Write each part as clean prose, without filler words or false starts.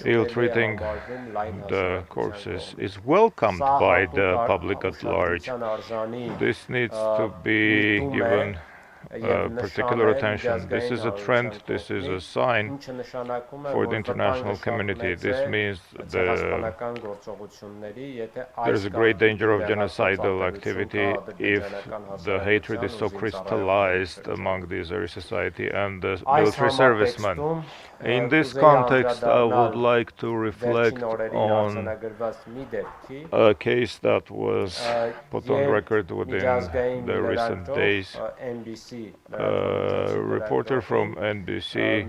ill-treating the corpses is welcomed by the public at large. This needs to be given particular attention. This is a trend, this is a sign for the international community. This means there is a great danger of genocidal activity if the hatred is so crystallized among the Azeri society and the military servicemen. In this context, I would like to reflect on a case that was put on record within the recent days. A reporter from NBC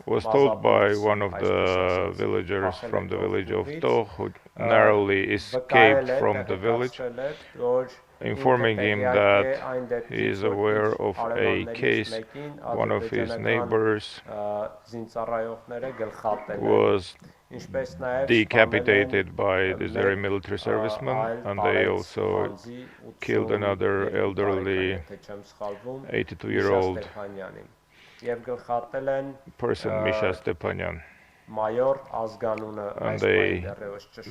was told by one of the villagers from the village of Togh, who narrowly escaped from the village, informing him that he is aware of a case. One of his neighbors was decapitated by the Azeri military servicemen, and they also killed another elderly 82-year-old person, Misha Stepanyan. And they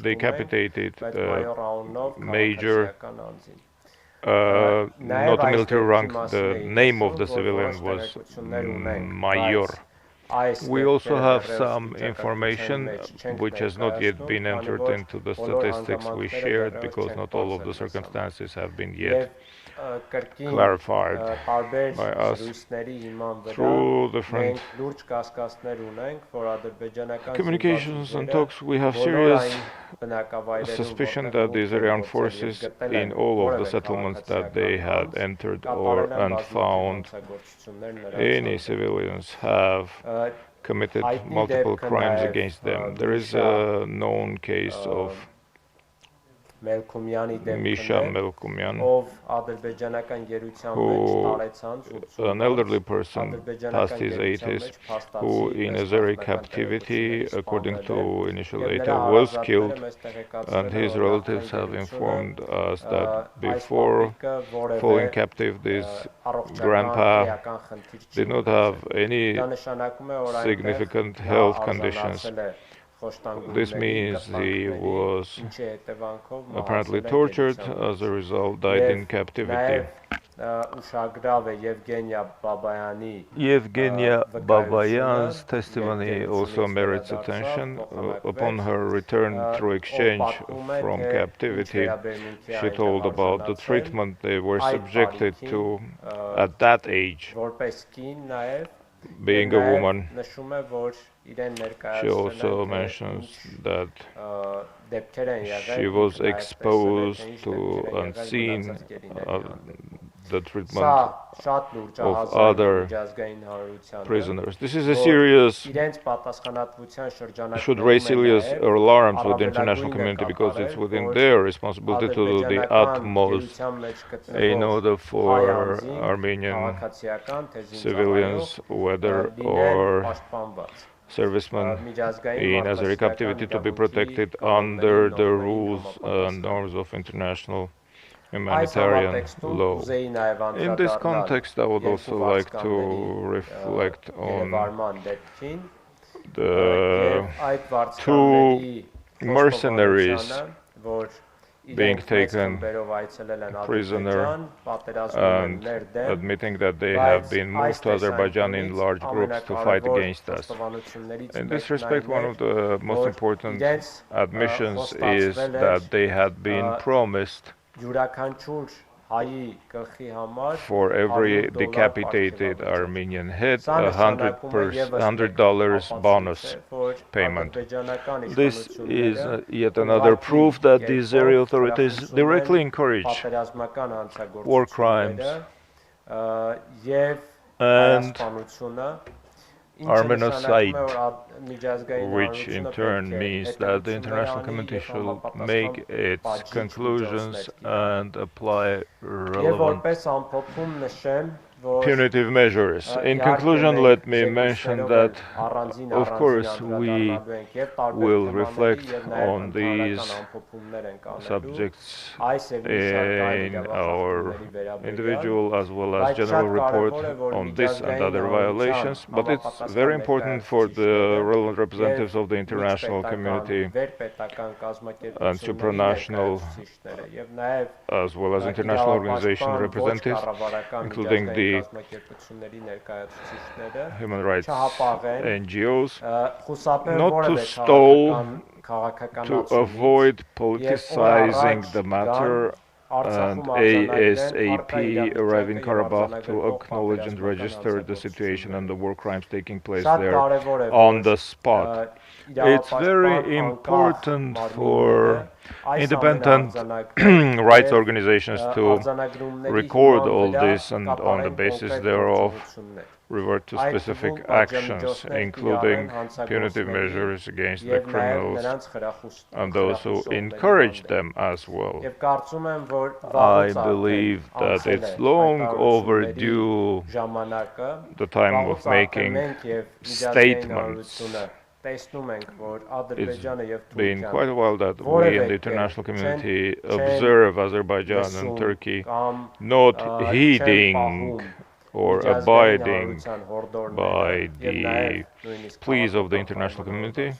decapitated the major, not a military rank, the name of the civilian was Mayor. We also have some information which has not yet been entered into the statistics we shared, because not all of the circumstances have been yet clarified by us. Through different communications and talks, we have serious suspicion that the Azeri armed forces, in all of the settlements that they had entered and found any civilians, have committed multiple crimes against them. There is a known case of Misha Melkumyan, who, an elderly person past his 80s, who in Azeri captivity, according to initial data, was killed, and his relatives have informed us that before falling captive, this grandpa did not have any significant health conditions. This means he was apparently tortured, as a result died in captivity. Yevgenia Babayan's testimony also merits attention. Upon her return through exchange from captivity, she told about the treatment they were subjected to at that age. Being a woman, she also mentions that she was exposed to and seen the treatment of other prisoners. This is a serious, should raise serious alarms with the international community, because it's within their responsibility to do the utmost in order for Armenian civilians, whether or servicemen in Azeri captivity, to be protected under the rules and norms of international humanitarian law. In this context, I would also like to reflect on the two mercenaries being taken prisoner and admitting that they have been moved to Azerbaijan in large groups to fight against us. In this respect, one of the most important admissions is that they had been promised for every decapitated Armenian head $100 bonus payment. This is yet another proof that the Azeri authorities directly encourage war crimes and Armenocide, which in turn means that the international community should make its conclusions and apply relevant punitive measures. In conclusion, let me mention that, of course, we will reflect on these subjects in our individual as well as general report on this and other violations, but it's very important for the relevant representatives of the international community and supranational as well as international organization representatives, including the human rights NGOs, not to stall, to avoid politicizing the matter, and ASAP arrive in Karabakh to acknowledge and register the situation and the war crimes taking place there on the spot. It's very important for independent rights organizations to record all this and on the basis thereof revert to specific actions, including punitive measures against the criminals and those who encourage them as well. I believe that it's long overdue, the time of making statements. It's been quite a while that we in the international community observe Azerbaijan and Turkey not heeding or abiding by the pleas of the international community,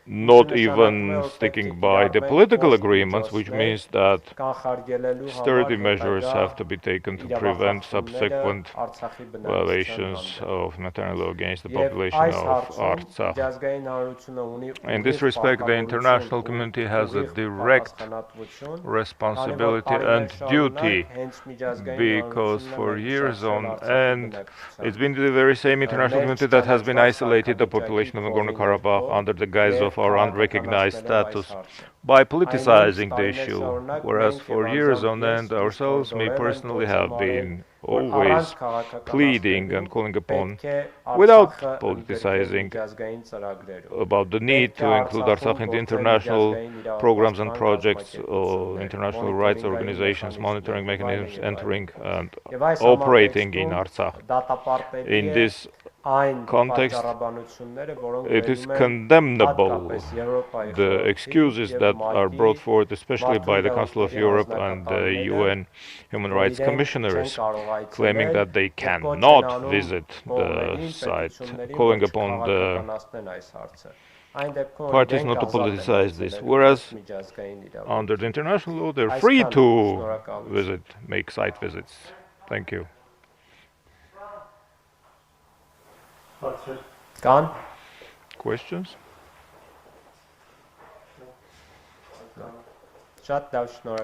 not even sticking by the political agreements, which means that sturdy measures have to be taken to prevent subsequent violations of humanitarian law against the population of Artsakh. In this respect, the international community has a direct responsibility and duty, because for years on end, it's been the very same international community that has been isolated the population of Nagorno-Karabakh under the guise of our unrecognized status by politicizing the issue, whereas for years on end ourselves, me personally, have been always pleading and calling upon, without politicizing, about the need to include Artsakh in the international programs and projects, international rights organizations, monitoring mechanisms entering and operating in Artsakh. In this context, it is condemnable, the excuses that are brought forward, especially by the Council of Europe and the UN Human Rights Commissioners, claiming that they cannot visit the site, calling upon the parties not to politicize this, whereas under the international law they're free to visit, make site visits. Thank you. Questions?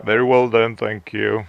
Very well then, thank you.